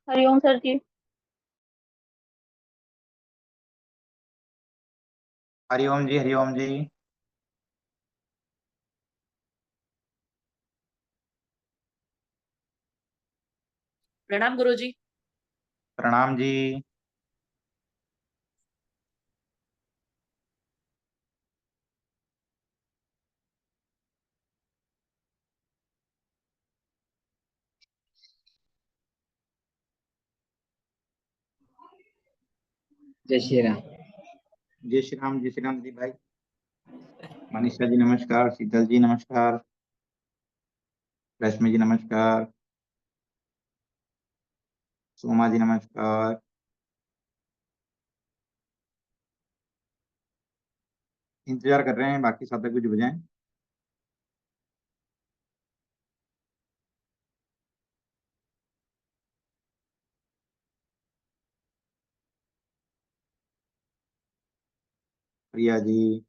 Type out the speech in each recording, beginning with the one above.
Hariom sir जी। हरिओम जी, हरिओम जी। प्रणाम गुरुजी। प्रणाम जी। जय श्री राम। जय श्री राम, जय श्री राम जी भाई। मनीषा जी नमस्कार, शीतल जी नमस्कार, रश्मि जी नमस्कार, सोमा जी नमस्कार। इंतजार कर रहे हैं बाकी साधक भी जुड़ जाएं। प्रिया जी।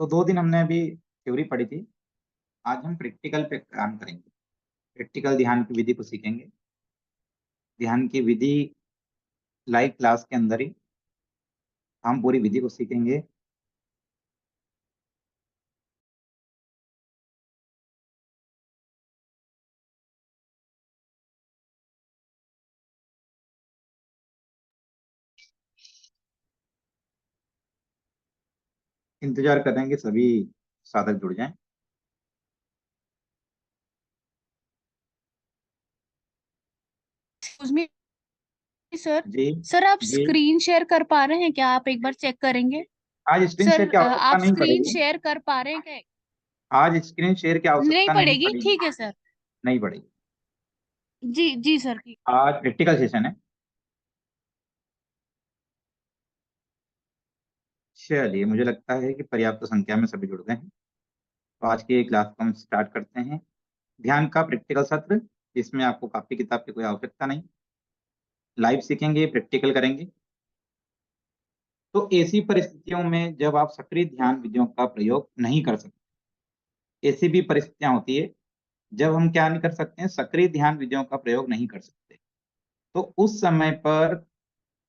तो 2 दिन हमने अभी थ्योरी पढ़ी थी। आज हम प्रैक्टिकल पे काम करेंगे। प्रैक्टिकल ध्यान की विधि को सीखेंगे। ध्यान की विधि लाइव क्लास के अंदर ही हम पूरी विधि को सीखेंगे। इंतजार कर रहे हैं कि सभी साधक जुड़ जाएं। Excuse me sir. जी। सर आप जी। स्क्रीन शेयर कर पा रहे हैं क्या? आप एक बार चेक करेंगे? आज स्क्रीन शेयर सर की आवश्यकता आप नहीं स्क्रीन पड़ेगी। शेयर कर पा रहे हैं क्या? आज स्क्रीन शेयर की नहीं आवश्यकता नहीं पड़ेगी, पड़ेगी। ठीक है सर। नहीं पड़ेगी। जी जी सर, ठीक। आज प्रैक्टिकल सेशन है। चलिए, मुझे लगता है कि पर्याप्त संख्या में सभी जुड़ गए हैं। तो आज की क्लास को हम स्टार्ट करते हैं। ध्यान का प्रैक्टिकल सत्र, इसमें आपको कॉपी किताब की कोई आवश्यकता नहीं। लाइव सीखेंगे, प्रैक्टिकल करेंगे। तो ऐसी परिस्थितियों में जब आप सक्रिय ध्यान विधियों का प्रयोग नहीं कर सकते, ऐसी भी परिस्थितियां होती है जब हम क्या नहीं कर सकते हैं, सक्रिय ध्यान विधियों का प्रयोग नहीं कर सकते। तो उस समय पर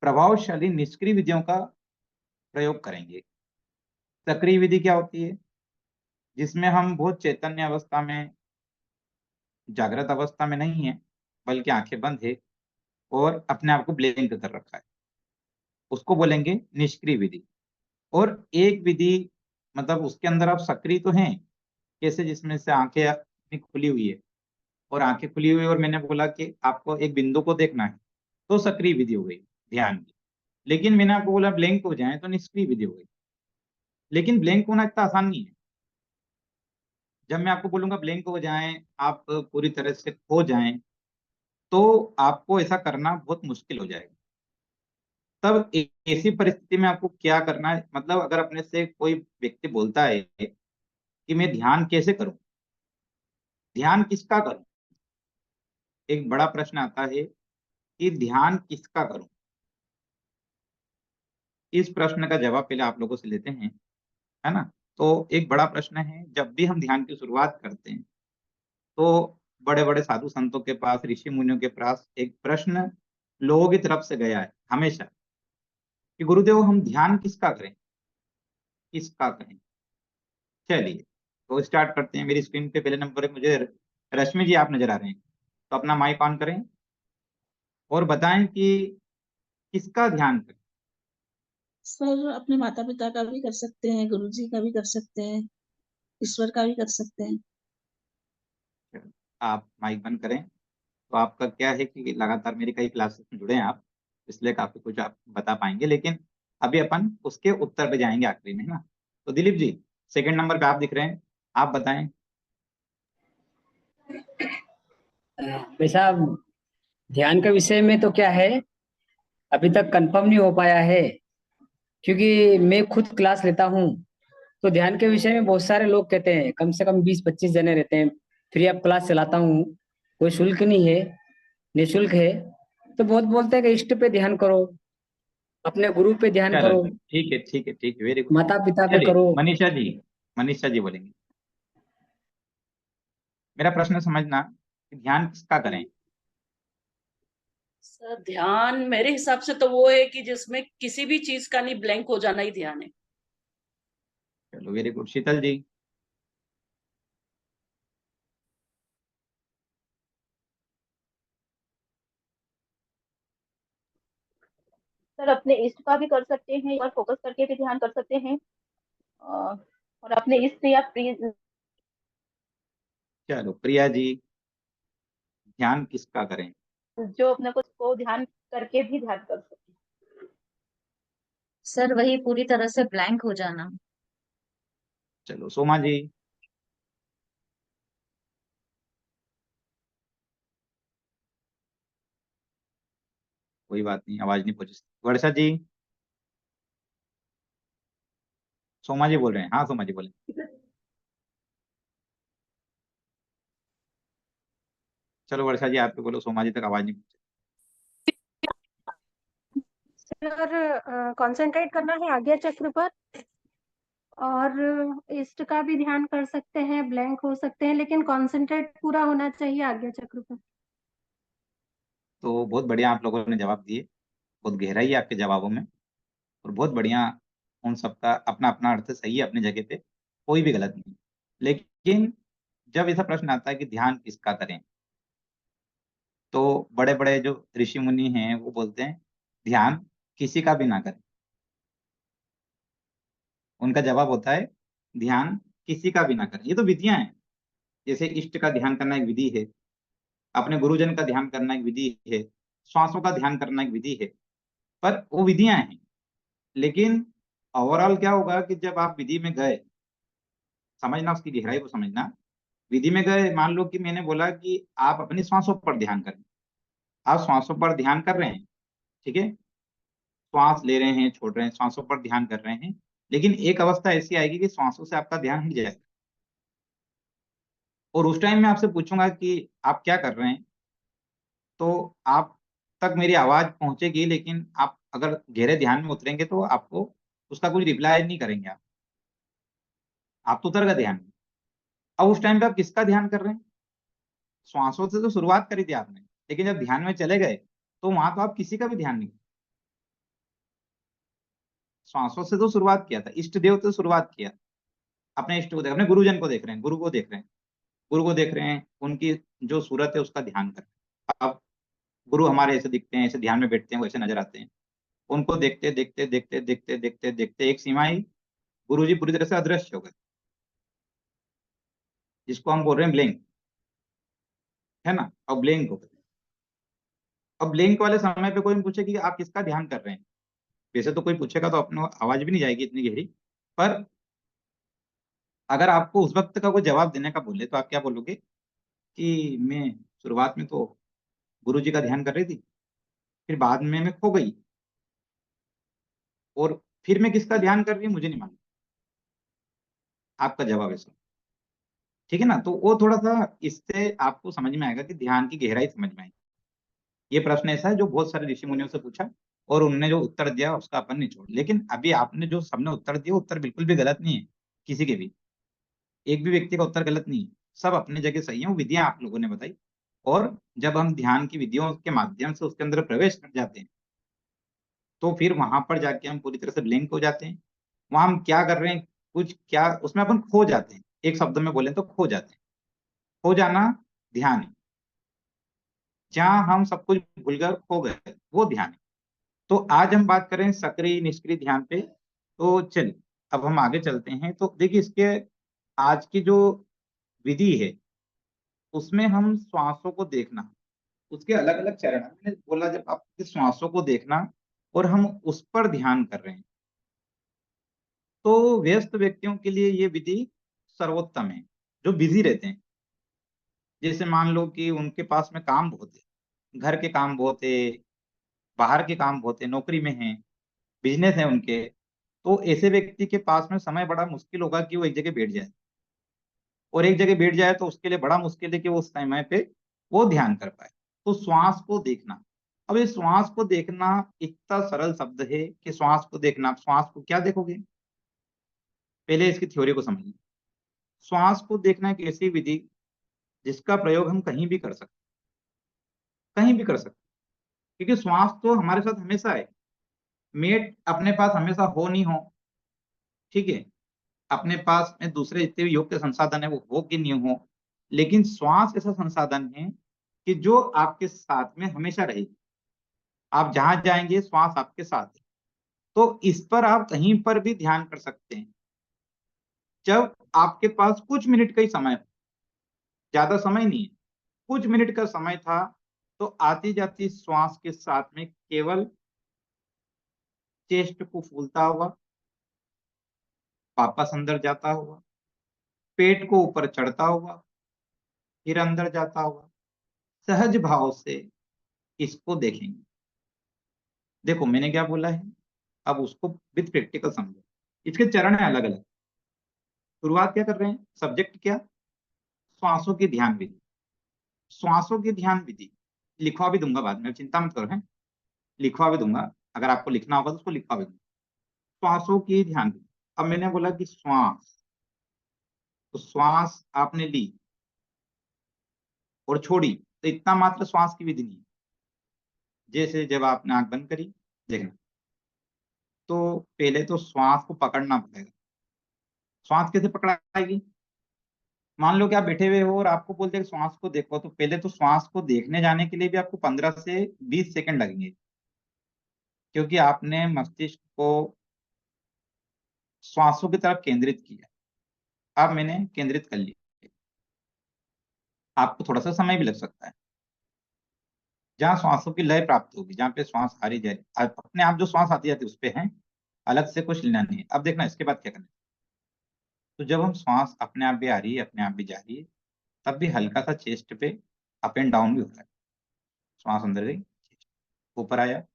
प्रभावशाली निष्क्रिय विधियों का प्रयोग करेंगे। सक्रिय विधि क्या होती है? जिसमें हम बहुत चैतन्य अवस्था में, जागृत अवस्था में नहीं है, बल्कि आंखें बंद है और अपने आप को ब्लैंक कर रखा है, उसको बोलेंगे निष्क्रिय विधि। और एक विधि मतलब उसके अंदर आप सक्रिय तो हैं, कैसे? जिसमें से आंखें अपनी खुली हुई है, और आंखें खुली हुई है और मैंने बोला कि आपको एक बिंदु को देखना है, तो सक्रिय विधि हो गई ध्यान की। लेकिन मैंने आपको बोला ब्लैंक हो जाए, तो निष्क्रिय विधि हो गई। लेकिन ब्लैंक होना इतना आसान नहीं है। जब मैं आपको बोलूंगा ब्लैंक हो जाएं, आप पूरी तरह से खो जाएं, तो आपको ऐसा करना बहुत मुश्किल हो जाएगा। तब ऐसी परिस्थिति में आपको क्या करना है? मतलब अगर अपने से कोई व्यक्ति बोलता है कि मैं ध्यान कैसे करूं, ध्यान किसका करूं, एक बड़ा प्रश्न आता है कि ध्यान किसका करूं। इस प्रश्न का जवाब पहले आप लोगों से लेते हैं, है ना? तो एक बड़ा प्रश्न है, जब भी हम ध्यान की शुरुआत करते हैं तो बड़े बड़े साधु संतों के पास, ऋषि मुनियों के पास एक प्रश्न लोगों की तरफ से गया है हमेशा, कि गुरुदेव हम ध्यान किसका करें, किसका करें। चलिए, तो स्टार्ट करते हैं। मेरी स्क्रीन पे पहले नंबर पे मुझे रश्मि जी आप नजर आ रहे हैं, तो अपना माइक ऑन करें और बताएं कि किसका ध्यान करें। सर अपने माता पिता का भी कर सकते हैं, गुरुजी का भी कर सकते हैं, ईश्वर का भी कर सकते हैं। आप माइक बंद करें। तो आपका क्या है कि लगातार मेरी कई क्लासेस में जुड़े हैं आप, इसलिए काफी कुछ आप बता पाएंगे, लेकिन अभी अपन उसके उत्तर पे जाएंगे आखिरी में, है ना? तो दिलीप जी, सेकंड नंबर पे आप दिख रहे हैं, आप बताएं। भाई साहब, ध्यान के विषय में तो क्या है, अभी तक कंफर्म नहीं हो पाया है, क्योंकि मैं खुद क्लास लेता हूँ। तो ध्यान के विषय में बहुत सारे लोग कहते हैं, कम से कम 20-25 जने रहते हैं। फ्री ऑफ क्लास चलाता हूँ, कोई शुल्क नहीं है, निःशुल्क है। तो बहुत बोलते हैं कि इष्ट पे ध्यान करो, अपने गुरु पे ध्यान चलो करो, ठीक है, ठीक है, ठीक है, वेरी गुड। माता पिता पे चलिए करो। मनीषा जी, मनीषा जी बोलेंगे। मेरा प्रश्न समझना कि ध्यान किसका करें। सर ध्यान मेरे हिसाब से तो वो है कि जिसमें किसी भी चीज का नहीं, ब्लैंक हो जाना ही ध्यान है। चलो वेरी गुड। शीतल जी। सर अपने इष्ट का भी कर सकते हैं और फोकस करके भी ध्यान कर सकते हैं। और अपने इष्ट या प्रिय चलो प्रिया जी, ध्यान किसका करें। जो अपने को ध्यान करके भी ध्यान कर सकते हैं। सर वही पूरी तरह से ब्लैंक हो जाना। चलो सोमा जी। कोई बात नहीं, आवाज नहीं पहुंची। वर्षा जी। सोमा जी बोल रहे हैं। हाँ सोमा जी बोले। चलो वर्षा जी आप भी बोलो, सोमा जी तक आवाज नहीं पहुंची। सर कंसंट्रेट करना है आज्ञा चक्र पर, और इष्ट का भी ध्यान कर सकते हैं, ब्लैंक हो सकते हैं, लेकिन कंसंट्रेट पूरा होना चाहिए आज्ञा चक्र पर। तो बहुत बढ़िया आप लोगों ने जवाब दिए, बहुत गहराई है आपके जवाबों में, और बहुत बढ़िया। उन सबका अपना अपना अर्थ सही है अपनी जगह पे, कोई भी गलत नहीं। लेकिन जब ऐसा प्रश्न आता है कि ध्यान किसका करें, तो बड़े बड़े जो ऋषि मुनि हैं वो बोलते हैं ध्यान किसी का भी ना करें। उनका जवाब होता है ध्यान किसी का भी ना करें। ये तो विधियां हैं, जैसे इष्ट का ध्यान करना एक विधि है, अपने गुरुजन का ध्यान करना एक विधि है, श्वासों का ध्यान करना एक विधि है, पर वो विधियां हैं। लेकिन ओवरऑल क्या होगा कि जब आप विधि में गए, समझना उसकी गहराई को समझना। विधि में गए, मान लो कि मैंने बोला कि आप अपनी श्वासों पर ध्यान करें, आप श्वासों पर ध्यान कर रहे हैं, ठीक है, श्वास ले रहे हैं छोड़ रहे हैं, श्वासों पर ध्यान कर रहे हैं। लेकिन एक अवस्था ऐसी आएगी कि श्वासों से आपका ध्यान हट जाएगा, और उस टाइम मैं आपसे पूछूंगा कि आप क्या कर रहे हैं, तो आप तक मेरी आवाज पहुंचेगी, लेकिन आप अगर गहरे ध्यान में उतरेंगे तो आपको उसका कुछ रिप्लाई नहीं करेंगे। आप तो उतर गए ध्यान में। अब उस टाइम पे आप किसका ध्यान कर रहे हैं? श्वासों से तो शुरुआत करी थी आपने, लेकिन जब ध्यान में चले गए तो वहां तो आप किसी का भी ध्यान नहीं। श्वासों से तो शुरुआत किया था, इष्ट देव से शुरुआत किया, अपने इष्ट को देख, अपने गुरुजन को देख रहे हैं, गुरु को देख रहे हैं, गुरु को देख रहे हैं, उनकी जो सूरत है उसका ध्यान कर रहे हैं। अब गुरु हमारे ऐसे दिखते हैं, ऐसे ध्यान में बैठते हैं, वैसे नजर आते हैं। उनको देखते देखते देखते देखते देखते देखते एक सीमा आई, गुरु जी पूरी तरह से अदृश्य हो गए, जिसको हम बोल रहे हैं ब्लिंक, है ना। अब ब्लिंक हो गए। अब ब्लिंक वाले समय पे कोई पूछे कि आप किसका ध्यान कर रहे हैं, वैसे तो कोई पूछेगा तो अपने आवाज भी नहीं जाएगी इतनी गहरी, पर अगर आपको उस वक्त का कोई जवाब देने का बोले तो आप क्या बोलोगे कि मैं शुरुआत में तो गुरु जी का ध्यान कर रही थी, फिर बाद में मैं खो गई, और फिर मैं किसका ध्यान कर रही हूँ मुझे नहीं मालूम। आपका जवाब ऐसा, ठीक है ना। तो वो थोड़ा सा इससे आपको समझ में आएगा कि ध्यान की गहराई समझ में आएगी। ये प्रश्न ऐसा है जो बहुत सारे ऋषि मुनियों से पूछा, और उनने जो उत्तर दिया उसका अपन निचोड़। लेकिन अभी आपने जो सबने उत्तर दिया, उत्तर बिल्कुल भी गलत नहीं है, किसी के भी एक भी व्यक्ति का उत्तर गलत नहीं है, सब अपनी जगह सही है। वो विधियां आप लोगों ने बताई, और जब हम ध्यान की विधियों के माध्यम से उसके अंदर प्रवेश कर जाते हैं, तो फिर वहां पर जाके हम पूरी तरह से ब्लैंक हो जाते हैं। वहां हम क्या कर रहे हैं, कुछ क्या उसमें अपन खो जाते हैं। एक शब्द में बोले तो खो जाते हैं। खो जाना ध्यान है। जहां हम सब कुछ भूल गए और खो गए, वो ध्यान है। तो आज हम बात करें सक्रिय निष्क्रिय ध्यान पे। तो चलिए अब हम आगे चलते हैं। तो देखिए इसके आज की जो विधि है उसमें हम श्वासों को देखना, उसके अलग अलग चरण हैं। मैंने बोला जब आप श्वासों को देखना और हम उस पर ध्यान कर रहे हैं, तो व्यस्त व्यक्तियों के लिए ये विधि सर्वोत्तम है, जो बिजी रहते हैं। जैसे मान लो कि उनके पास में काम बहुत है, घर के काम बहुत है, बाहर के काम बहुत है, नौकरी में है, बिजनेस है उनके, तो ऐसे व्यक्ति के पास में समय बड़ा मुश्किल होगा कि वो एक जगह बैठ जाए, और एक जगह बैठ जाए तो उसके लिए बड़ा मुश्किल है कि वो उस समय पे वो ध्यान कर पाए। तो श्वास को देखना। अब ये श्वास को देखना इतना सरल शब्द है कि श्वास को देखना, श्वास को क्या देखोगे, पहले इसकी थ्योरी को समझिए। श्वास को देखना एक ऐसी विधि जिसका प्रयोग हम कहीं भी कर सकते, कहीं भी कर सकते, क्योंकि श्वास तो हमारे साथ हमेशा है। मेट अपने पास हमेशा हो नहीं हो, ठीक है, अपने पास में दूसरे जितने भी योग के संसाधन है वो हो कि नहीं हो, लेकिन श्वास ऐसा संसाधन है कि जो आपके साथ में हमेशा रहेगी। आप जहां जाएंगे श्वास आपके साथ है, तो इस पर आप कहीं पर भी ध्यान कर सकते हैं। जब आपके पास कुछ मिनट का ही समय हो, ज्यादा समय नहीं है, कुछ मिनट का समय था, तो आती जाती श्वास के साथ में केवल चेस्ट को फूलता हुआ, वापस अंदर जाता हुआ, पेट को ऊपर चढ़ता हुआ, फिर अंदर जाता हुआ, सहज भाव से इसको देखेंगे। देखो मैंने क्या बोला है, अब उसको विद प्रैक्टिकल समझो। इसके चरण है अलग अलग। शुरुआत क्या कर रहे हैं, सब्जेक्ट क्या, श्वासों की ध्यान विधि। श्वासों की ध्यान विधि लिखवा भी दूंगा बाद में, चिंता मत करो, है लिखवा भी दूंगा, अगर आपको लिखना होगा तो उसको लिखवा भी दूंगा। श्वासों की ध्यान विधि। अब मैंने बोला कि श्वास, तो श्वास आपने ली और छोड़ी, तो इतना मात्र श्वास की विधि नहीं है। जैसे जब आपने आंख बंद करी, देखना, तो पहले तो श्वास को पकड़ना पड़ेगा। श्वास कैसे पकड़ाएगी, मान लो कि आप बैठे हुए हो और आपको बोलते हैं श्वास को देखो, तो पहले तो श्वास को देखने जाने के लिए भी आपको 15 से 20 सेकंड लगेंगे, क्योंकि आपने मस्तिष्क को श्वासों की तरफ केंद्रित किया। अब मैंने केंद्रित कर लिया, आपको थोड़ा सा समय भी लग सकता है। जहां श्वासों की लय प्राप्त होगी, जहां पे श्वास आ रही जा रही, अपने आप जो श्वास आती जाती है उस पे है, अलग से कुछ लेना नहीं है। अब देखना इसके बाद क्या करना है, तो जब हम श्वास अपने आप भी आ रही है, अपने आप भी जा रही है, तब भी हल्का सा चेस्ट पे अप एंड डाउन भी हो रहा है। श्वास अंदर गई, ऊपर आया,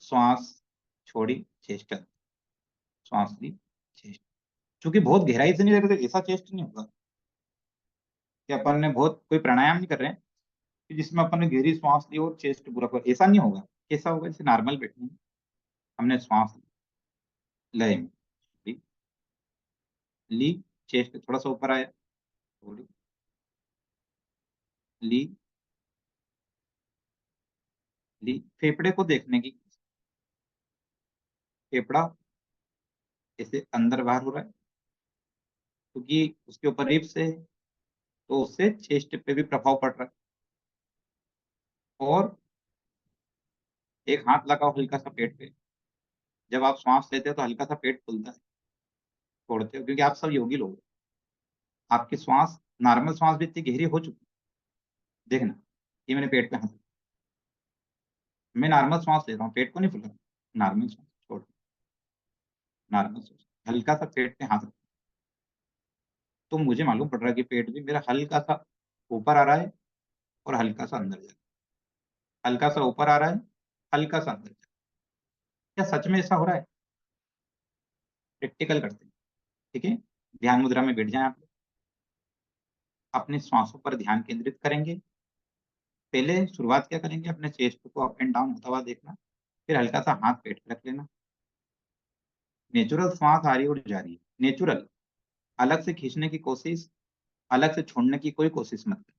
श्वास छोड़ी, चेस्ट, श्वास ली, चेस्ट। क्योंकि बहुत गहराई से नहीं ले रहे, तो ऐसा चेस्ट नहीं होगा कि अपन ने बहुत कोई प्राणायाम नहीं कर रहे हैं कि जिसमें अपन ने गहरी श्वास ली और चेस्ट पूरा कर, ऐसा नहीं होगा। कैसा होगा, जैसे नॉर्मल बैठने में हमने श्वास लय में ली, ली, चेस्ट थोड़ा सा ऊपर आया, छोड़ी, ली, ली। फेफड़े को देखने की, फेफड़ा ऐसे अंदर बाहर हो रहा है, क्योंकि उसके ऊपर रिब्स है, तो उससे चेस्ट पे भी प्रभाव पड़ रहा है। और एक हाथ लगाओ हल्का सा पेट पे, जब आप श्वास लेते हो तो हल्का सा पेट फूलता है, छोड़ते हो, क्योंकि आप सब योगी लोग हो। आपकी श्वास, नॉर्मल श्वास भी इतनी गहरी हो चुकी है। देखना, ये मैंने पेट पे हाथ, मैं नॉर्मल श्वास ले रहा हूँ, पेट को नहीं फुला, नॉर्मल श्वास छोड़, नॉर्मल श्वास, हल्का सा पेट पे हाथ रखो, तो मुझे मालूम पड़ रहा है कि पेट भी मेरा हल्का सा ऊपर आ रहा है और हल्का सा अंदर जा रहा है, हल्का सा ऊपर आ रहा है, हल्का सा अंदर जा रहा है। क्या सच में ऐसा हो रहा है, प्रैक्टिकल करते हैं, ठीक है। ध्यान मुद्रा में बैठ जाएं आप लोग, अपने श्वासों पर ध्यान केंद्रित करेंगे। पहले शुरुआत क्या करेंगे, अपने चेस्ट को अप एंड डाउन होता हुआ देखना, फिर हल्का सा हाथ पेट पे रख लेना। नेचुरल श्वास आ रही और जा रही है, नेचुरल, अलग से खींचने की कोशिश, अलग से छोड़ने की कोई कोशिश मत करें।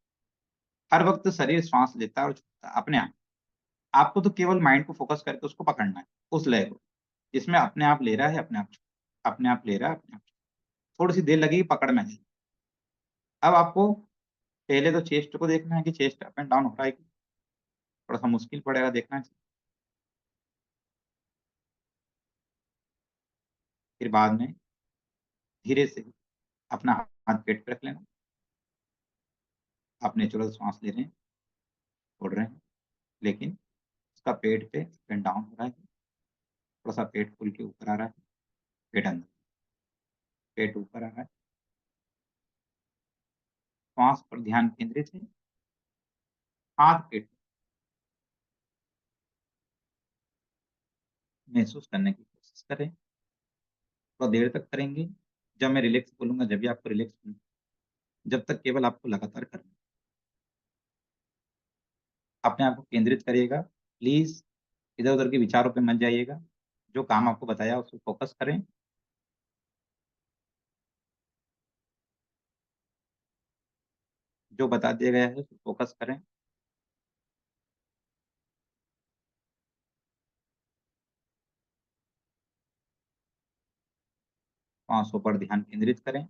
हर वक्त शरीर श्वास लेता है और छोड़ता है अपने आप। आपको तो केवल माइंड को फोकस करके उसको पकड़ना है, उस लय को, जिसमें अपने आप ले रहा है, अपने आप अपने आप ले रहा है, अपने आप। थोड़ी सी देर लगेगी पकड़ में आएगी। अब आपको पहले तो चेस्ट को देखना है कि चेस्ट अप एंड डाउन हो रहा है, थोड़ा सा मुश्किल पड़ेगा देखना है। फिर बाद में धीरे से अपना हाथ पेट पे रख लेना। आप नेचुरल सांस ले रहे हैं, छोड़ रहे हैं, लेकिन उसका पेट पे अप एंड डाउन हो रहा है, थोड़ा सा पेट खुल के ऊपर आ रहा है, पेट अंदर, पेट ऊपर आ रहा है। श्वास पर ध्यान केंद्रित है, हाथ पेट महसूस करने की कोशिश करें। थोड़ा देर तक करेंगे, जब मैं रिलैक्स बोलूंगा जब भी आपको रिलैक्स होना, जब तक केवल आपको लगातार करना, अपने आप को केंद्रित करिएगा। प्लीज इधर उधर के विचारों पे मत जाइएगा, जो काम आपको बताया उस पर फोकस करें। जो बता दिया गया है फोकस करें। सांसों पर ध्यान केंद्रित करें।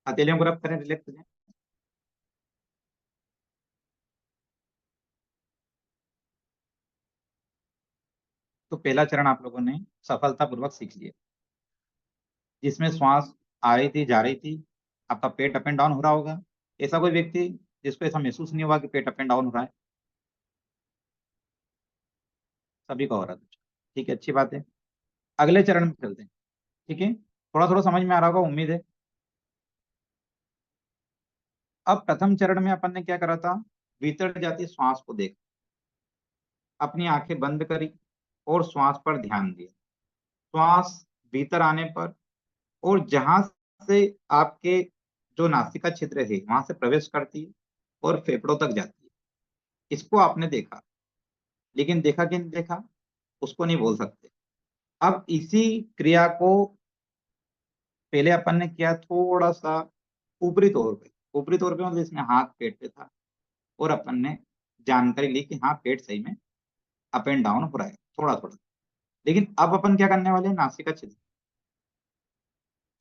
हथेलियों को रब करें, रिलैक्स हो जाएं। तो पहला चरण आप लोगों ने सफलतापूर्वक सीख लिया, जिसमें श्वास आ रही थी, जा रही थी, आपका पेट अप एंड डाउन हो रहा होगा। ऐसा कोई व्यक्ति जिसको ऐसा महसूस नहीं हुआ कि पेट अप एंड डाउन हो रहा है? सभी का हो रहा था। ठीक है, अच्छी बात है। अगले चरण में चलते हैं। ठीक है, थोड़ा थोड़ा समझ में आ रहा होगा, उम्मीद है। अब प्रथम चरण में अपन ने क्या करा था? भीतर जाती श्वास को देख, अपनी आंखें बंद करी और श्वास पर ध्यान दिया। श्वास भीतर आने पर और जहां से आपके जो नासिका छिद्र है वहां से प्रवेश करती है और फेफड़ों तक जाती है, इसको आपने देखा। लेकिन देखा कि नहीं देखा, उसको नहीं बोल सकते। अब इसी क्रिया को पहले अपन ने किया थोड़ा सा ऊपरी तौर पे। ऊपरी तौर पे मतलब इसमें हाथ पेट पे था और अपन ने जानकारी ली कि हाँ, पेट सही में अप एंड डाउन हो रहा है थोड़ा थोड़ा। लेकिन अब अपन क्या करने वाले हैं? नासिका छिद्र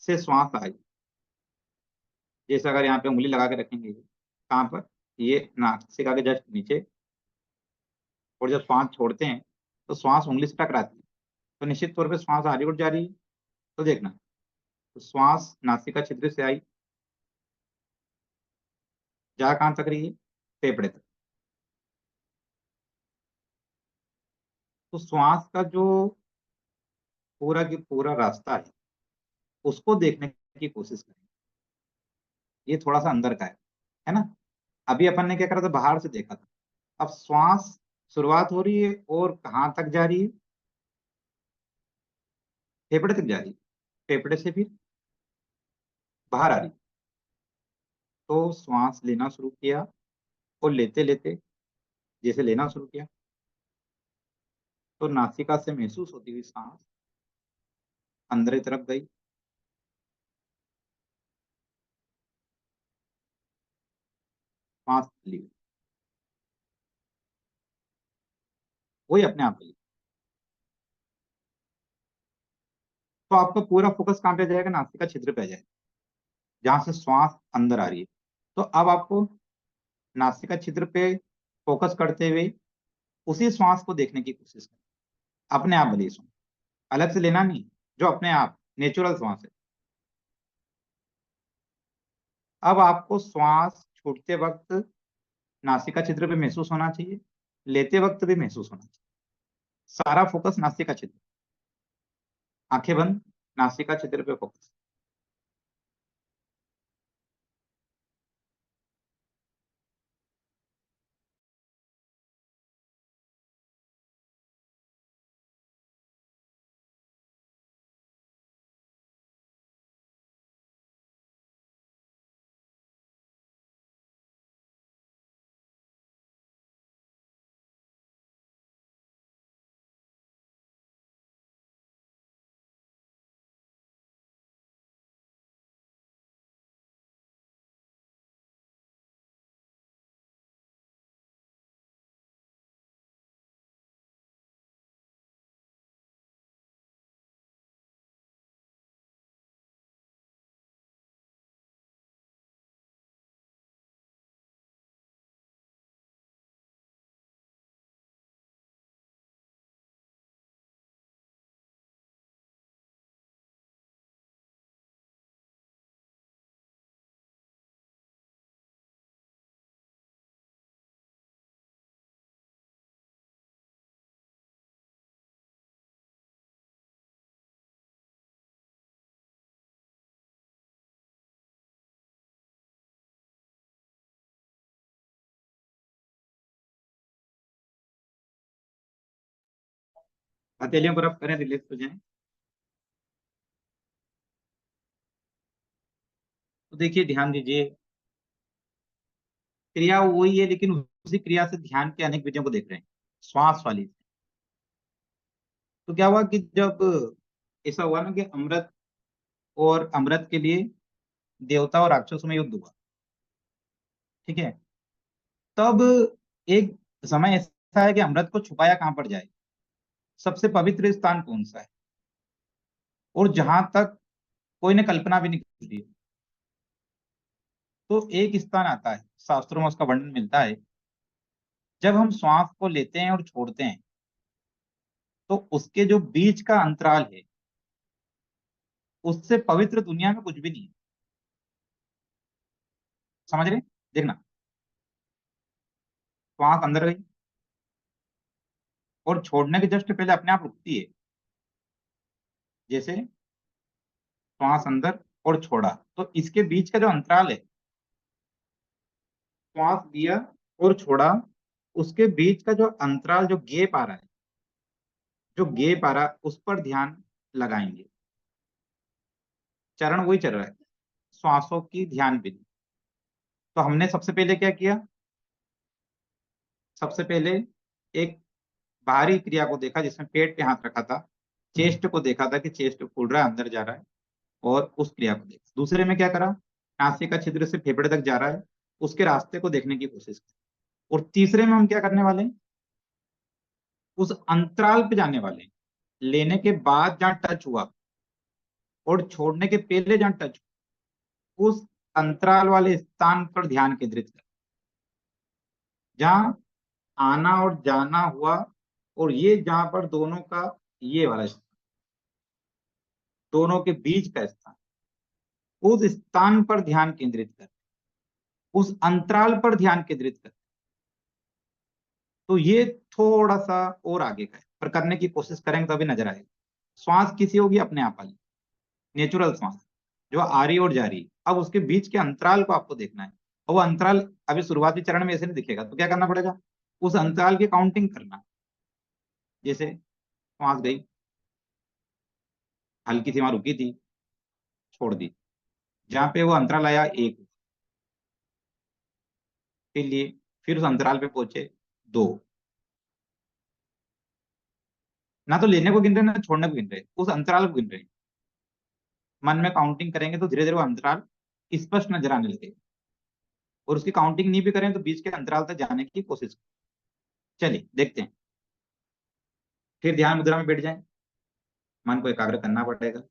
से श्वास आई, जैसे अगर यहाँ पे उंगली लगा के रखेंगे, कहाँ पर? ये नासिका के जस्ट नीचे। और जब श्वास छोड़ते हैं तो श्वास उंगली से टकराती है, तो निश्चित तौर पे श्वास आ रही और जा रही है। तो देखना, तो श्वास नासिका छिद्र से आई, जा कहाँ तक रही है? फेफड़े तक। तो श्वास का जो पूरा की पूरा रास्ता है उसको देखने की कोशिश करें। ये थोड़ा सा अंदर का है ना? अभी अपन ने क्या करा था? बाहर से देखा था। अब श्वास शुरुआत हो रही है और कहाँ तक जा रही है? फेफड़े तक जा रही है। फेफड़े से फिर बाहर आ रही है। तो श्वास लेना शुरू किया और लेते लेते जैसे लेना शुरू किया तो नासिका से महसूस होती हुई सांस अंदर की तरफ गई, सांस ली, वही अपने आप ली। तो आपका पूरा फोकस कहाँ पे जाएगा? नासिका छिद्र पे जाएगा, जहां से श्वास अंदर आ रही है। तो अब आपको नासिका छिद्र पे फोकस करते हुए उसी श्वास को देखने की कोशिश करें। अपने आप भली श्वास, अलग से लेना नहीं, जो अपने आप नेचुरल श्वास है। अब आपको श्वास छोड़ते वक्त नासिका छिद्र पे महसूस होना चाहिए, लेते वक्त भी महसूस होना चाहिए। सारा फोकस नासिका छिद्र, आंखें बंद, नासिका छिद्र पे फोकस। हथेलियों को रब करें, रिलैक्स हो जाएं। तो देखिए, ध्यान दीजिए, क्रिया वही है, लेकिन उसी क्रिया से ध्यान के अनेक विधियों को देख रहे हैं, श्वास वाली। तो क्या हुआ कि जब ऐसा हुआ ना कि अमृत और अमृत के लिए देवता और राक्षसों में युद्ध हुआ, ठीक है। तब एक समय ऐसा है कि अमृत को छुपाया कहां पर जाए, सबसे पवित्र स्थान कौन सा है, और जहां तक कोई ने कल्पना भी नहीं की है। तो एक स्थान आता है, शास्त्रों में उसका वर्णन मिलता है, जब हम श्वास को लेते हैं और छोड़ते हैं तो उसके जो बीच का अंतराल है, उससे पवित्र दुनिया में कुछ भी नहीं है। समझ रहे? देखना, श्वास अंदर गई और छोड़ने के जस्ट पहले अपने आप रुकती है। जैसे श्वास अंदर और छोड़ा, तो इसके बीच का जो अंतराल है, श्वास लिया और छोड़ा, उसके बीच का जो अंतराल, जो गैप आ रहा है, जो गैप आ रहा है, उस पर ध्यान लगाएंगे। चरण वही चल रहा है, श्वासों की ध्यान विधि। तो हमने सबसे पहले क्या किया, सबसे पहले एक बाहरी क्रिया को देखा जिसमें पेट पे हाथ रखा था, चेस्ट को देखा था कि चेस्ट फूल रहा है, अंदर जा रहा है, और उस क्रिया को देखा। दूसरे में क्या करा, नासिका छिद्र से फेफड़े तक जा रहा है, उसके रास्ते को देखने की कोशिश की। और तीसरे में हम क्या करने वाले हैं, उस अंतराल पे जाने वाले हैं, लेने के बाद जहां टच हुआ और छोड़ने के पहले जहां टच, उस अंतराल वाले स्थान पर ध्यान केंद्रित कर, जहां आना और जाना हुआ, और ये जहां पर दोनों का, ये वाला स्थान, दोनों के बीच का स्थान, उस स्थान पर ध्यान केंद्रित कर, उस अंतराल पर ध्यान केंद्रित कर। तो ये थोड़ा सा और आगे का है, पर करने की कोशिश करेंगे तो अभी नजर आएगा। श्वास किसी होगी अपने आप वाली, नेचुरल श्वास, जो आ रही और जा रही है। अब उसके बीच के अंतराल को आपको देखना है, और वो अंतराल अभी शुरुआती चरण में ऐसे नहीं दिखेगा, तो क्या करना पड़ेगा, उस अंतराल की काउंटिंग करना। जैसे श्वास गई, हल्की सी वहां रुकी थी, छोड़ दी, जहां पे वो अंतराल आया एक, फिर लिए, फिर उस अंतराल पे पहुंचे दो। ना तो लेने को गिन रहे, ना छोड़ने को गिन रहे, उस अंतराल को गिन रहे। मन में काउंटिंग करेंगे तो धीरे धीरे वो अंतराल स्पष्ट नजर आने लगेगा, और उसकी काउंटिंग नहीं भी करें तो बीच के अंतराल तक जाने की कोशिश करें। चलिए देखते हैं। फिर ध्यान मुद्रा में बैठ जाएं, मन को एकाग्र करना पड़ेगा।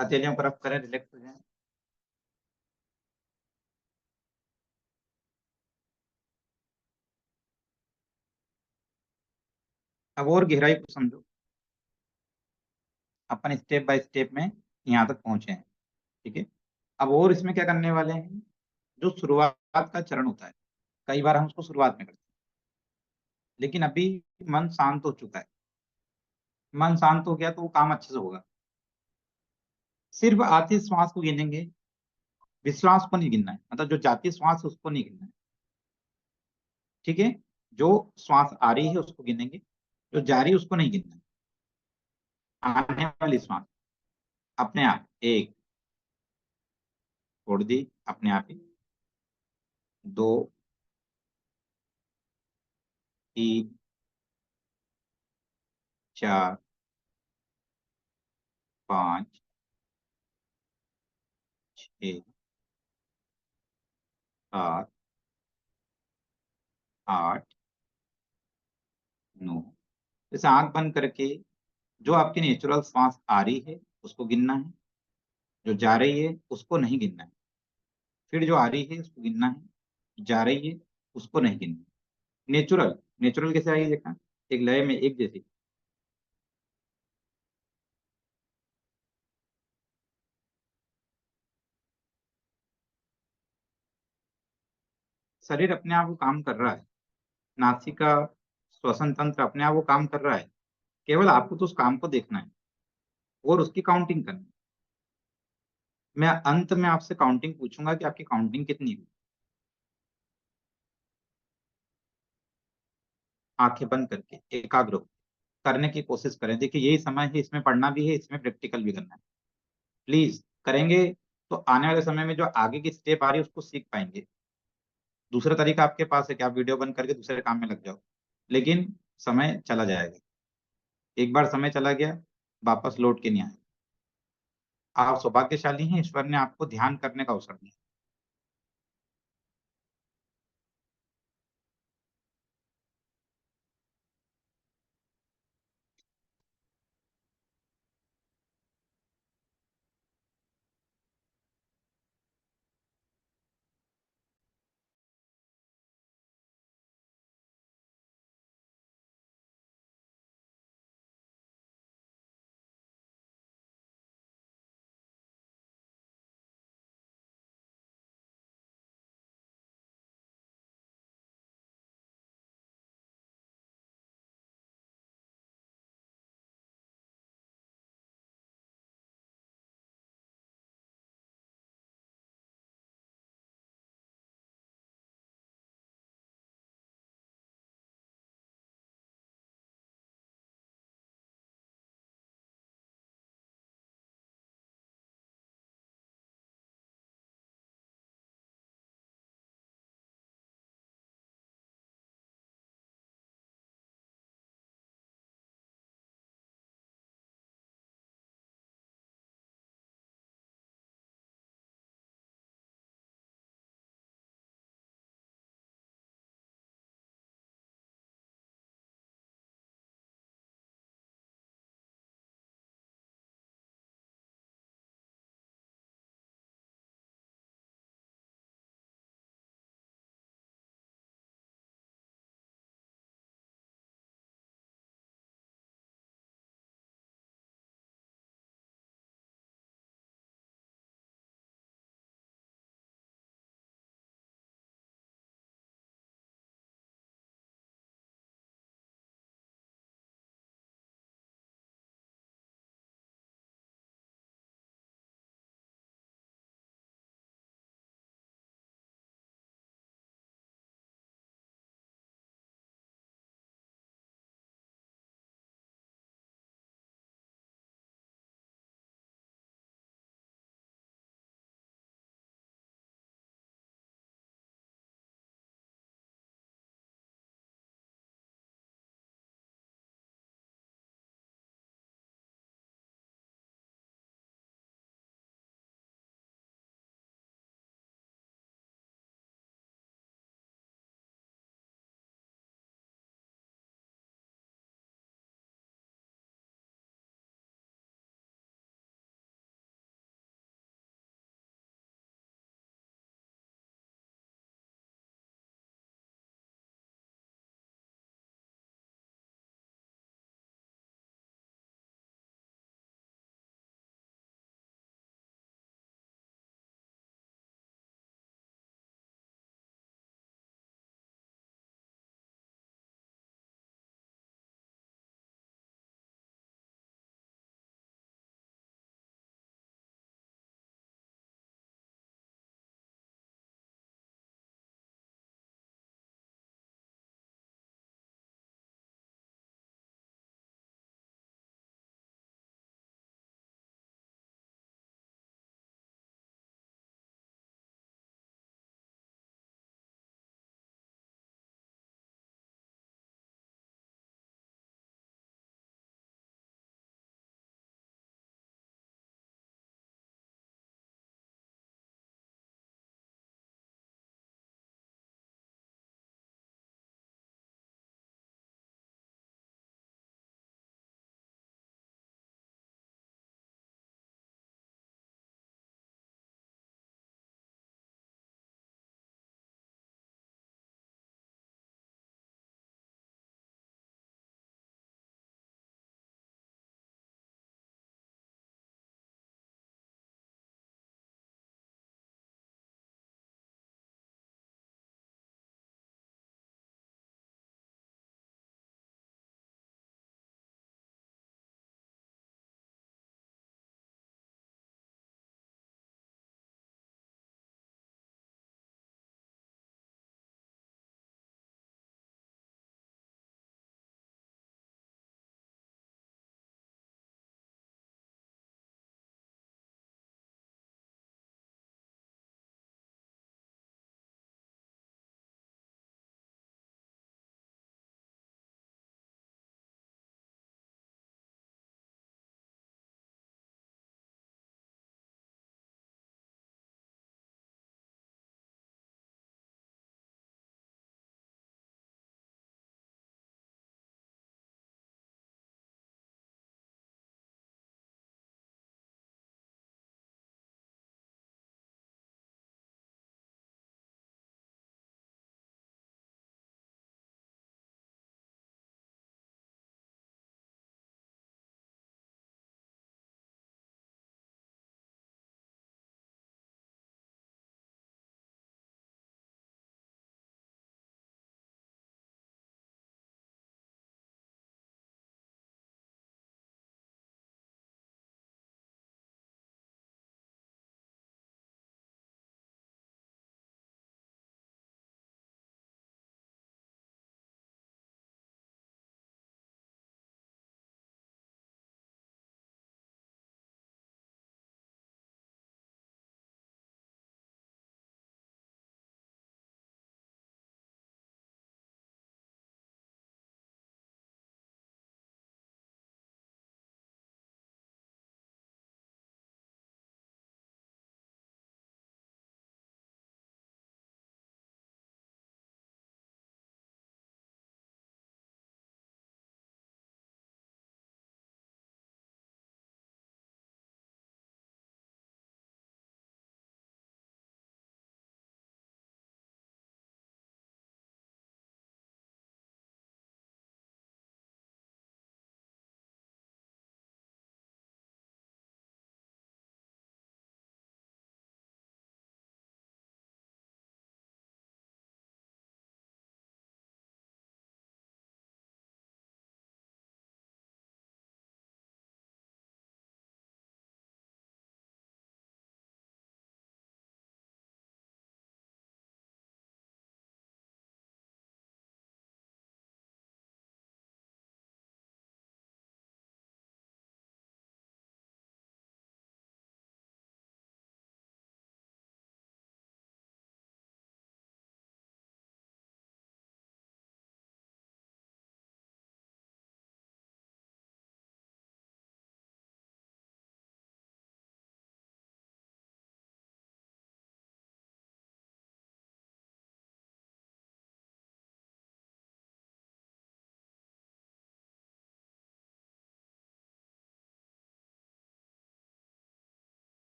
हथेलियों को रब करें, रिलैक्स हो जाए। अब और गहराई को समझो। अपन स्टेप बाय स्टेप में यहाँ तक पहुंचे हैं, ठीक है। अब और इसमें क्या करने वाले हैं, जो शुरुआत का चरण होता है, कई बार हम उसको शुरुआत में करते हैं, लेकिन अभी मन शांत हो चुका है। मन शांत हो गया तो वो काम अच्छे से होगा। सिर्फ आती श्वास को गिनेंगे, विश्वास को नहीं गिनना है, मतलब जो जाती श्वास है उसको नहीं गिनना है, ठीक है। जो श्वास आ रही है उसको गिनेंगे, जो जा रही है उसको नहीं गिनना है। आने वाली श्वास अपने आप एक छोड़ दी, अपने आप ही, दो, तीन, चार, पाँच, छः, सात, आठ, नौ। जैसे आंख बंद करके जो आपकी नेचुरल सांस आ रही है उसको गिनना है, जो जा रही है उसको नहीं गिनना है। फिर जो आ रही है उसको गिनना है, जा रही है उसको नहीं गिनना है। नेचुरल, नेचुरल कैसे आएगी देखना, एक लय में एक जैसी। शरीर अपने आप वो काम कर रहा है, नासिका, श्वसन तंत्र अपने आप वो काम कर रहा है। केवल आपको तो उस काम को देखना है और उसकी काउंटिंग करनी है। मैं अंत में आपसे काउंटिंग पूछूंगा कि आपकी काउंटिंग कितनी हुई। आंखें बंद करके एकाग्र होकर करने की कोशिश करें। देखिए यही समय है, इसमें पढ़ना भी है, इसमें प्रैक्टिकल भी करना है। प्लीज करेंगे तो आने वाले समय में जो आगे की स्टेप आ रही है उसको सीख पाएंगे। दूसरा तरीका आपके पास है कि आप वीडियो बंद करके दूसरे काम में लग जाओ, लेकिन समय चला जाएगा। एक बार समय चला गया वापस लौट के नहीं आएगा। आप सौभाग्यशाली हैं, ईश्वर ने आपको ध्यान करने का अवसर दिया।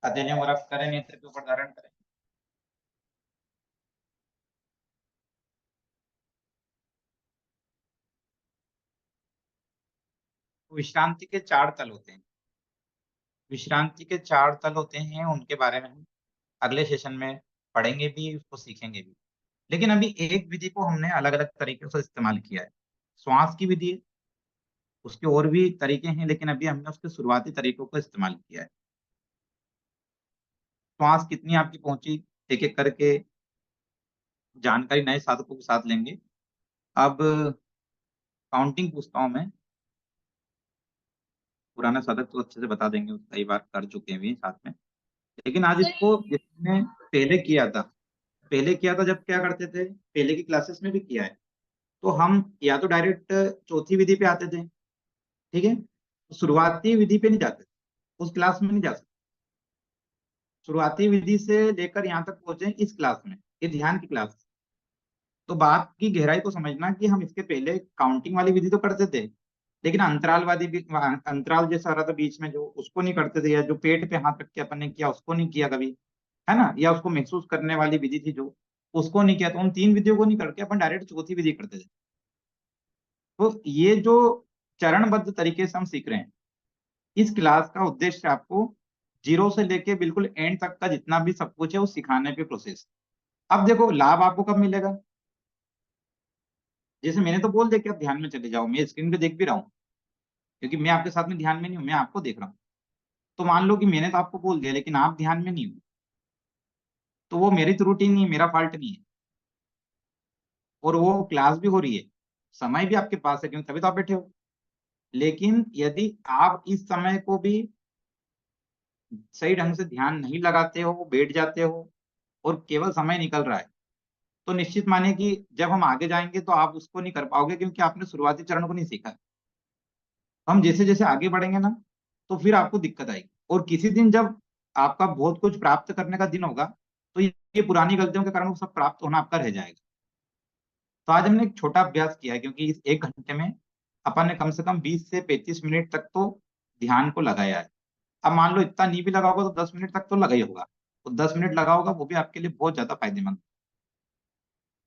अध्ययन और करें, नेत्र के ऊपर धारण करें। विश्रांति के 4 तल होते हैं। विश्रांति के 4 तल होते हैं, उनके बारे में हम अगले सेशन में पढ़ेंगे भी, उसको सीखेंगे भी। लेकिन अभी एक विधि को हमने अलग अलग तरीके से इस्तेमाल किया है। श्वास की विधि है, उसके और भी तरीके हैं, लेकिन अभी हमने उसके शुरुआती तरीकों को इस्तेमाल किया है। श्वास कितनी आपकी पहुंची, एक एक करके जानकारी नए साधकों के साथ लेंगे। अब काउंटिंग पूछता हूं मैं, पुराना साधक तो अच्छे से बता देंगे, कई बार कर चुके हैं भी साथ में। लेकिन आज इसको जिसने पहले किया था जब क्या करते थे, पहले की क्लासेस में भी किया है, तो हम या तो डायरेक्ट चौथी विधि पे आते थे, ठीक है, शुरुआती विधि पे नहीं जाते, उस क्लास में नहीं जा सकते। शुरुआती विधि से लेकर यहाँ तक पहुंचे इस क्लास में, ये ध्यान की क्लास। तो बात की गहराई को समझना कि हम इसके पहले काउंटिंग वाली विधि तो करते थे, लेकिन अंतरालवादी भी, अंतराल जैसा रहा था बीच में जो, उसको नहीं करते थे, या जो पेट पे हाथ रख के अपन ने किया उसको नहीं किया कभी, है ना, या उसको महसूस करने वाली विधि थी जो, उसको नहीं किया। तो उन 3 विधियों को नहीं करके अपन डायरेक्ट चौथी विधि करते थे। तो ये जो चरणबद्ध तरीके से हम सीख रहे हैं, इस क्लास का उद्देश्य आपको 0 से लेके बिल्कुल एंड तक का जितना भी सब कुछ है वो सिखाने पे प्रोसेस। अब देखो लाभ आपको कब मिलेगा, जैसे मैंने तो बोल दिया कि आप ध्यान में चले जाओ, मैं स्क्रीन पे देख भी रहा हूँ, क्योंकि मैं आपके साथ में ध्यान में नहीं हूँ, मैं आपको देख रहा हूँ। तो मान लो कि मैंने तो आपको बोल दिया लेकिन आप ध्यान में नहीं हो, तो वो मेरी त्रुटि नहीं है, मेरा फॉल्ट नहीं है, और वो क्लास भी हो रही है, समय भी आपके पास है, क्योंकि तभी तो आप बैठे हो। लेकिन यदि आप इस समय को भी सही ढंग से ध्यान नहीं लगाते हो, बैठ जाते हो और केवल समय निकल रहा है, तो निश्चित माने कि जब हम आगे जाएंगे तो आप उसको नहीं कर पाओगे, क्योंकि आपने शुरुआती चरण को नहीं सीखा। हम जैसे जैसे आगे बढ़ेंगे ना, तो फिर आपको दिक्कत आएगी, और किसी दिन जब आपका बहुत कुछ प्राप्त करने का दिन होगा, तो ये पुरानी गलतियों के कारण वो सब प्राप्त होना आपका रह जाएगा। तो आज हमने एक छोटा अभ्यास किया है, क्योंकि इस 1 घंटे में अपन ने कम से कम 20 से 35 मिनट तक तो ध्यान को लगाया है। अब मान लो इतना नहीं भी लगा होगा तो 10 मिनट तक तो लगा ही होगा, तो 10 मिनट लगा होगा, वो भी आपके लिए बहुत ज्यादा फायदेमंद।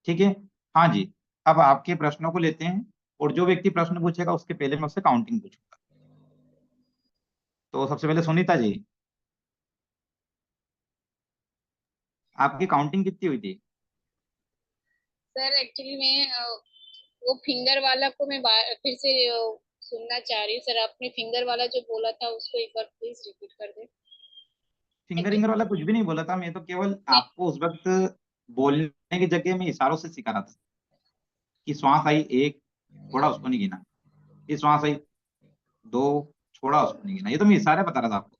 ठीक है, हाँ जी। अब आपके प्रश्नों को लेते हैं, और जो व्यक्ति प्रश्न पूछेगा उसके पहले मैं उससे काउंटिंग पूछूंगा। तो सबसे पहले सुनीता जी, आपकी काउंटिंग कितनी हुई थी? सर एक्चुअली मैं वो फिंगर वाला को मैं फिर से सुनना चाह रही हूँ सर। आपने फिंगर वाला जो बोला था उसको एक बार प्लीज रिपीट कर दे। फिंगरिंगर वाला कुछ भी नहीं बोला था, मैं तो केवल नहीं, आपको उस वक्त बोलने की जगह में इशारों से सिखा रहा था कि श्वास आई 1, छोड़ा उसको नहीं गिना, ये श्वास आई 2, छोड़ा उसको नहीं गिना, ये तो मैं इशारे बता रहा था आपको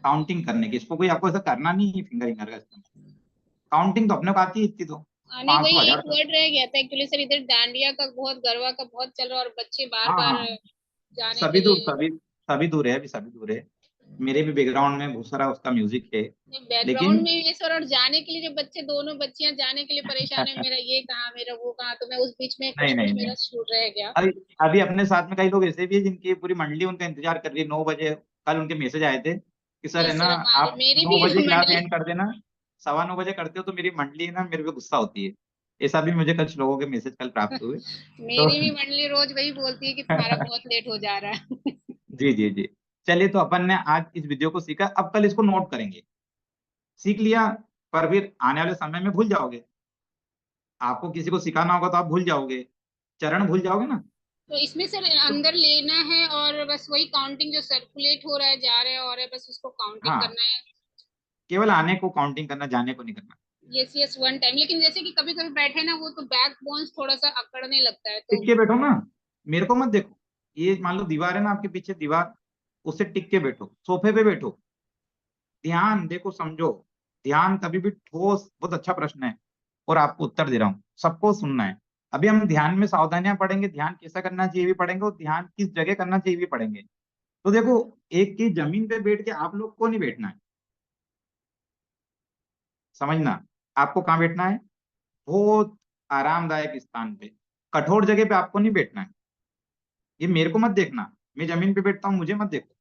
काउंटिंग करने की। इसको कोई आपको ऐसा करना नहीं है फिंगरिंगर का इस्तेमाल। काउंटिंग तो अपने को आती है इतनी, तो नहीं 500 वही 1000 एक वर्ड रह गया था एक्चुअली सर। इधर डांडिया का बहुत, गरबा का बहुत चल रहा है और बच्चे बार हाँ बार हाँ, जाने सभी के दूर, लिए। सभी दूर है, अभी सभी दूर है। मेरे भी बैकग्राउंड में बहुत सारा उसका म्यूजिक है, बैकग्राउंड लेकिन में ये सर, और जाने के लिए जो बच्चे, दोनों बच्चियां जाने के लिए परेशान है, मेरा ये कहाँ मेरा वो कहाँ, तो मैं उस बीच में नहीं कुछ कुछ नहीं मेरा नहीं, छूट रह गया। अभी अभी अपने साथ में कई लोग ऐसे भी है जिनकी पूरी मंडली उनका इंतजार कर रही है 9 बजे। कल उनके मैसेज आए थे कि सर नहीं है ना, सर, हमारे आप मेरी 9 भी बजे क्लास मंडली, एंड कर देना, 9:15 बजे करते हो तो मेरी मंडली है ना मेरे पे गुस्सा होती है। ऐसा भी मुझे कुछ लोगों के मैसेज कल प्राप्त हुए। तो मेरी भी मंडली रोज वही बोलती है कि तुम्हारा बहुत लेट हो जा रहा है। जी जी जी, चलिए, तो अपन ने आज इस वीडियो को सीखा, अब कल इसको नोट करेंगे। सीख लिया, पर फिर आने वाले समय में भूल जाओगे, आपको किसी को सिखाना होगा तो आप भूल जाओगे, चरण भूल जाओगे ना। तो इसमें सर तो अंदर लेना है और बस वही काउंटिंग जो सर्कुलेट हो रहा है, जा रहा है, और है बस उसको काउंटिंग हाँ, करना है। केवल आने को काउंटिंग करना, जाने को नहीं करना। Yes yes, one time. लेकिन जैसे कि कभी कभी बैठे ना, वो तो बैक बोन्स थोड़ा सा अकड़ने लगता है तो। टिक के बैठो ना, मेरे को मत देखो। ये मान लो दीवार है ना आपके पीछे, दीवार, उससे टिक के बैठो, सोफे पे बैठो, ध्यान देखो, समझो। ध्यान कभी भी ठोस, बहुत अच्छा प्रश्न है, और आपको उत्तर दे रहा हूँ, सबको सुनना है। अभी हम ध्यान में सावधानियां पढ़ेंगे, ध्यान कैसा करना चाहिए भी पढ़ेंगे, और ध्यान किस जगह करना चाहिए भी पढ़ेंगे। तो देखो, एक की जमीन पे बैठ के आप लोग को नहीं बैठना है, समझना। आपको कहाँ बैठना है, बहुत आरामदायक स्थान पे, कठोर जगह पे आपको नहीं बैठना है। ये मेरे को मत देखना, मैं जमीन पे बैठता हूँ, मुझे मत देखो।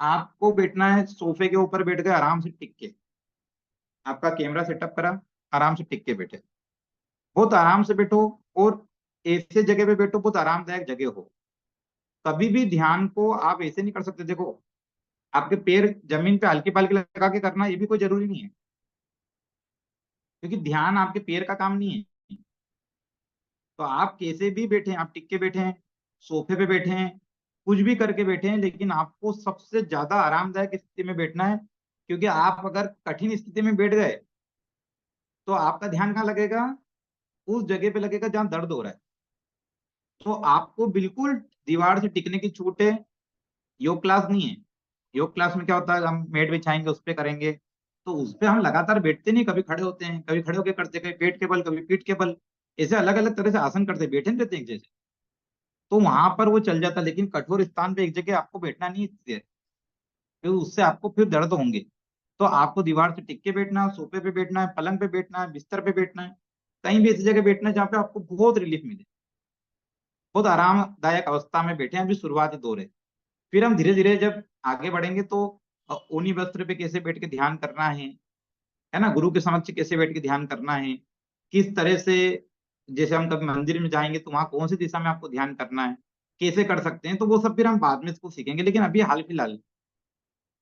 आपको बैठना है सोफे के ऊपर, बैठ गए आराम से टिक के, आपका कैमरा सेटअप करा, आराम से टिक के बैठे, बहुत आराम से बैठो, और ऐसे जगह पे बैठो बहुत आरामदायक जगह हो। कभी भी ध्यान को आप ऐसे नहीं कर सकते। देखो, आपके पैर जमीन पे हल्के पल्के लगा के करना, ये भी कोई जरूरी नहीं है, क्योंकि ध्यान आपके पैर का काम नहीं है। तो आप कैसे भी बैठे हैं, आप टिक के बैठे हैं, सोफे पे बैठे हैं, कुछ भी करके बैठे हैं, लेकिन आपको सबसे ज्यादा आरामदायक स्थिति में बैठना है। क्योंकि आप अगर कठिन स्थिति में बैठ गए तो आपका ध्यान कहाँ लगेगा? उस जगह पे लगेगा जहां दर्द हो रहा है। तो आपको बिल्कुल दीवार से टिकने की छूट है। योग क्लास नहीं है। योग क्लास में क्या होता है, हम मेट बिछाएंगे, उस पे करेंगे, तो उस पे हम लगातार बैठते नहीं, कभी खड़े होते हैं, कभी खड़े होके करते, कभी पेट के बल, कभी पीठ के बल, ऐसे अलग अलग तरह से आसन करते, बैठे नहीं रहते एक जैसे। तो वहां पर वो चल जाता, लेकिन कठोर स्थान पे एक जगह आपको बैठना नहीं है, फिर उससे आपको फिर दर्द होंगे। तो आपको दीवार से टिक के बैठना है, सोफे पे बैठना है, पलंग पे बैठना है, बिस्तर पे बैठना है, कहीं भी ऐसी जगह बैठना है जहाँ पे आपको बहुत रिलीफ मिले, बहुत आरामदायक अवस्था में बैठे हैं। अभी शुरुआती दौर है, फिर हम धीरे धीरे जब आगे बढ़ेंगे तो ऊनी वस्त्र पे कैसे बैठ के ध्यान करना है ना, गुरु के समक्ष कैसे बैठ के ध्यान करना है, किस तरह से, जैसे हम कभी मंदिर में जाएंगे तो वहां कौन सी दिशा में आपको ध्यान करना है, कैसे कर सकते हैं, तो वो सब फिर हम बाद में इसको सीखेंगे। लेकिन अभी हाल फिलहाल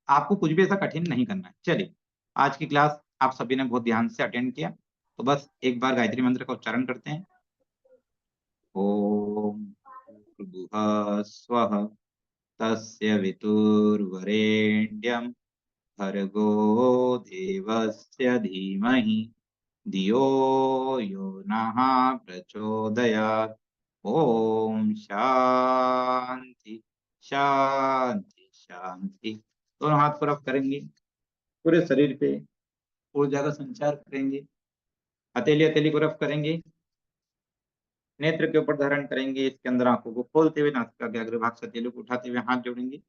आपको कुछ भी ऐसा कठिन नहीं करना है। चलिए, आज की क्लास आप सभी ने बहुत ध्यान से अटेंड किया, तो बस एक बार गायत्री मंत्र का उच्चारण करते हैं। ओम भूर्भुवः स्वः तस्य वितुर्वरेण्यं भर्गो देवस्य धीमहि धियो यो नः प्रचोदयात्। ओम शांति शांति शांति। दोनों हाथ पर आप करेंगे, पूरे शरीर पे ऊर्जा का संचार करेंगे, हथेली हथेली को रफ करेंगे, नेत्र के ऊपर धारण करेंगे, इसके अंदर आंखों को खोलते हुए नासिका के अग्रभाग से हथेली को उठाते हुए हाथ जोड़ेंगे,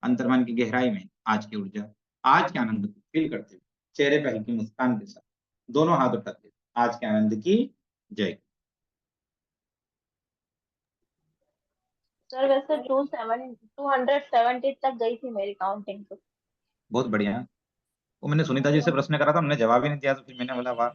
अंतर्मन की गहराई में आज की ऊर्जा, आज के आनंद को फील करते हुए चेहरे पर हल्की मुस्कान के साथ दोनों हाथ उठाते हुए आज के आनंद की जय। सर वैसे 270 तक गई थी मेरी काउंटिंग तो। बहुत बढ़िया। वो मैंने सुनीता जी से प्रश्न करा था, हमने जवाब ही नहीं दिया, तो फिर मैंने बोला वाह,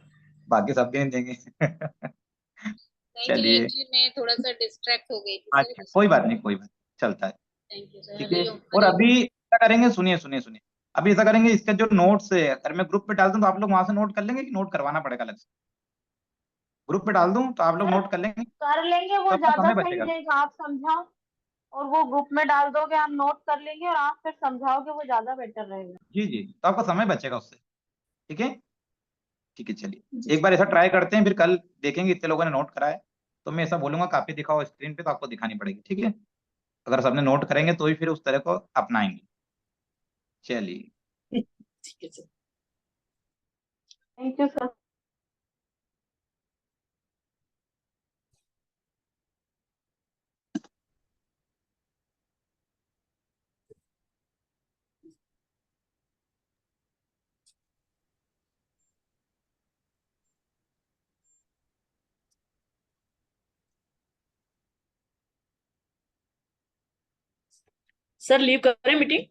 बाकी सब भी नहीं देंगे। नहीं चलिए, एक्चुअली मैं थोड़ा सा डिस्ट्रैक्ट हो गई थी सर, अच्छा कोई बात नहीं, कोई बात नहीं, चलता है। Thank you sir. ठीक है, हरिओम और हरिओम। अभी क्या करेंगे, सुनिए सुनिए सुनिए, अभी ऐसा करेंगे, इसका जो नोट्स है अगर मैं ग्रुप पे डाल दूं तो आप लोग वहां से नोट कर लेंगे कि नोट करवाना पड़ेगा अलग से? ग्रुप पे डाल दूं तो आप लोग सर नोट कर लेंगे, कर लेंगे, तो वो अपना ज्यादा समय सही बचेगा। रहेगा। आप समझाओ और वो ग्रुप में डाल दोगे, हम नोट कर लेंगे और आप फिर समझाओगे, वो ज्यादा बेटर रहेगा। जी जी, तो आपका समय बचेगा उससे। ठीक है, ठीक है, जी चलिए एक बार ऐसा ट्राई करते हैं, फिर कल देखेंगे इतने लोगों ने नोट करा है, तो मैं ऐसा बोलूंगा कॉपी दिखाओ स्क्रीन पे, तो आपको दिखानी पड़ेगी। ठीक है, अगर सबने नोट करेंगे तो ही फिर उस तरह को अपनाएंगे। चलिए। ठीक है sir. Thank you sir. Sir leave करें मीटिंग?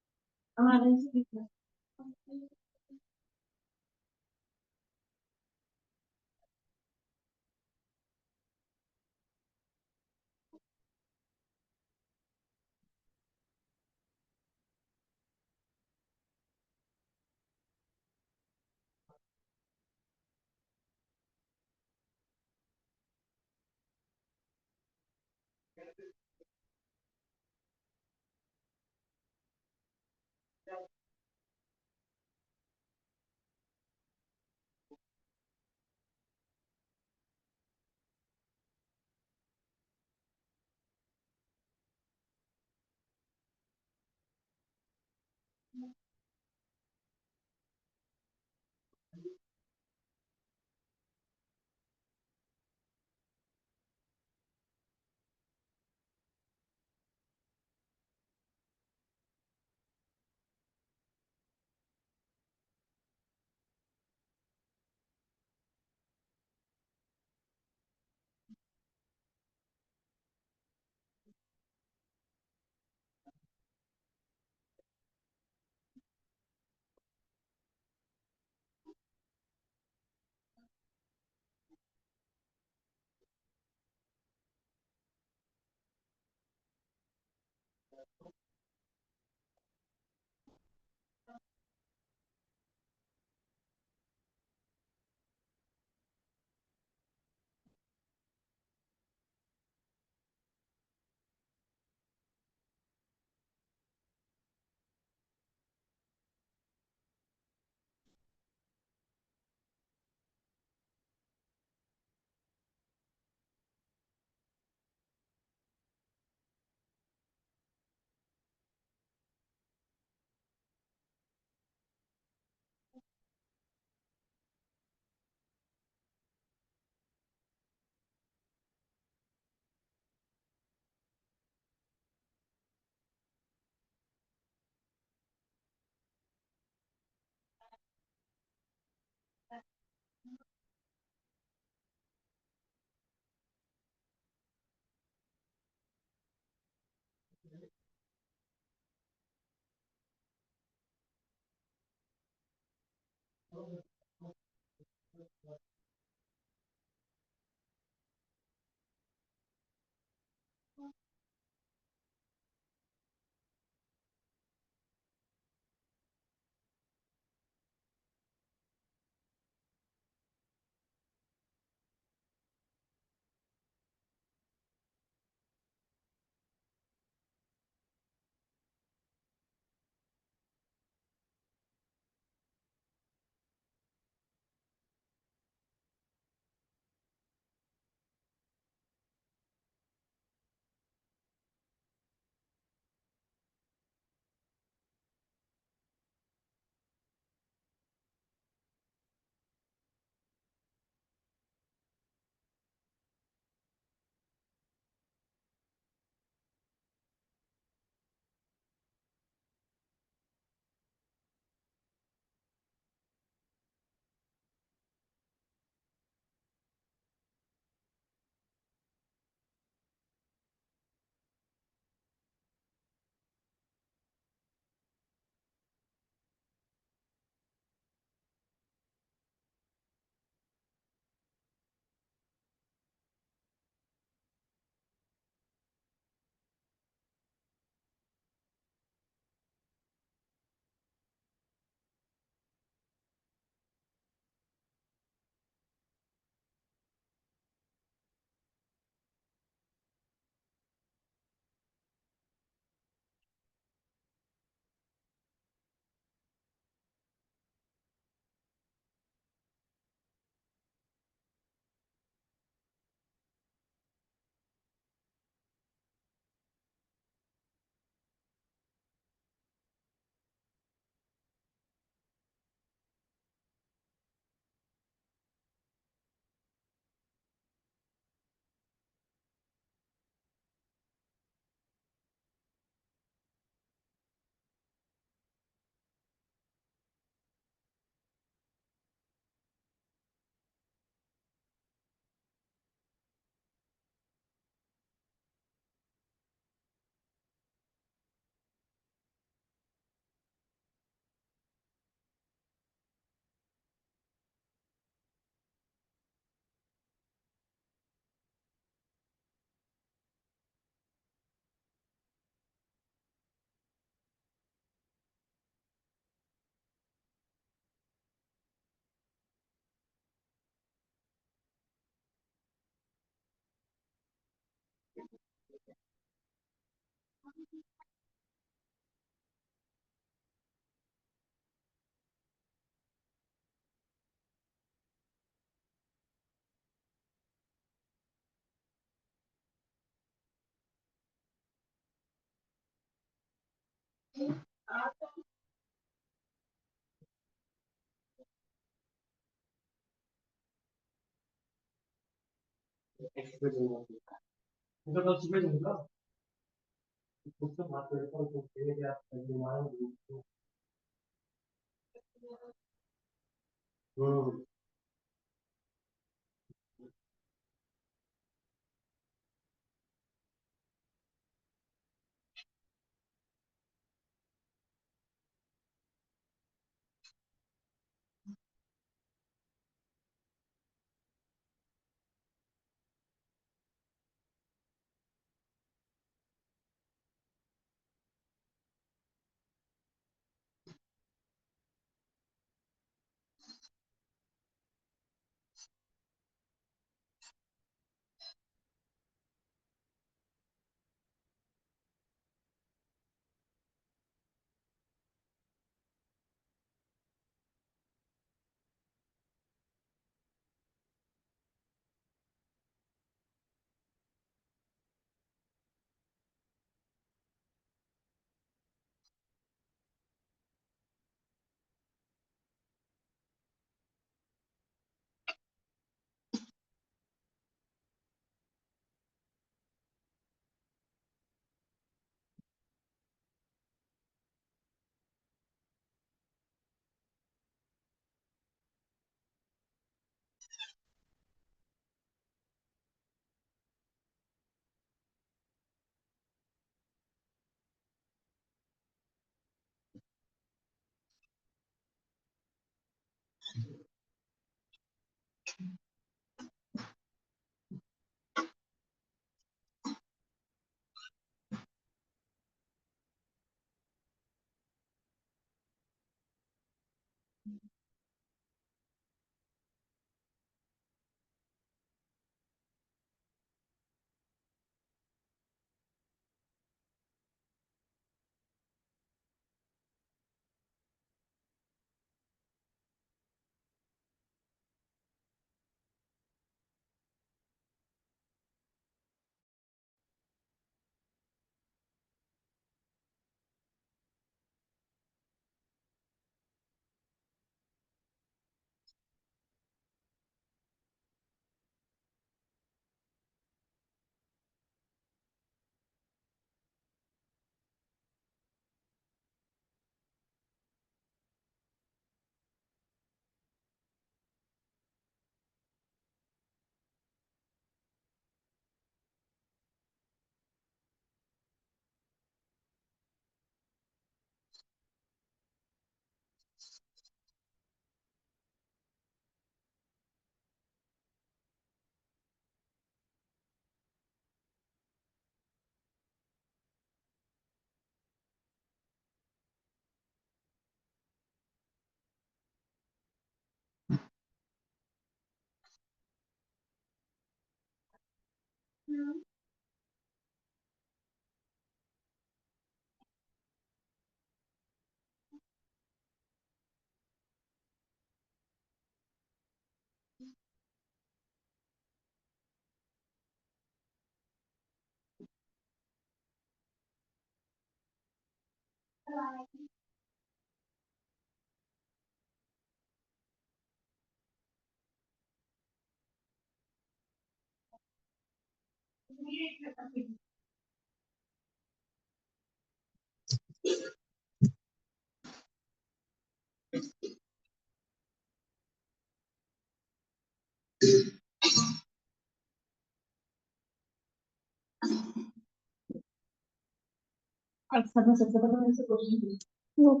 अब सबसे पहले मैं इसे क्वेश्चन पूछती हूँ।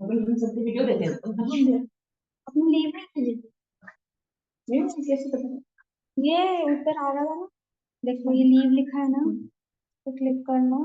अभी हम सबकी वीडियो देते हैं तो हम दे अपनी लीव नहीं कीजिए। ये कैसे पता ये ऊपर आ रहा है ना, देखो ये लीव लिखा है ना, तो क्लिक करना।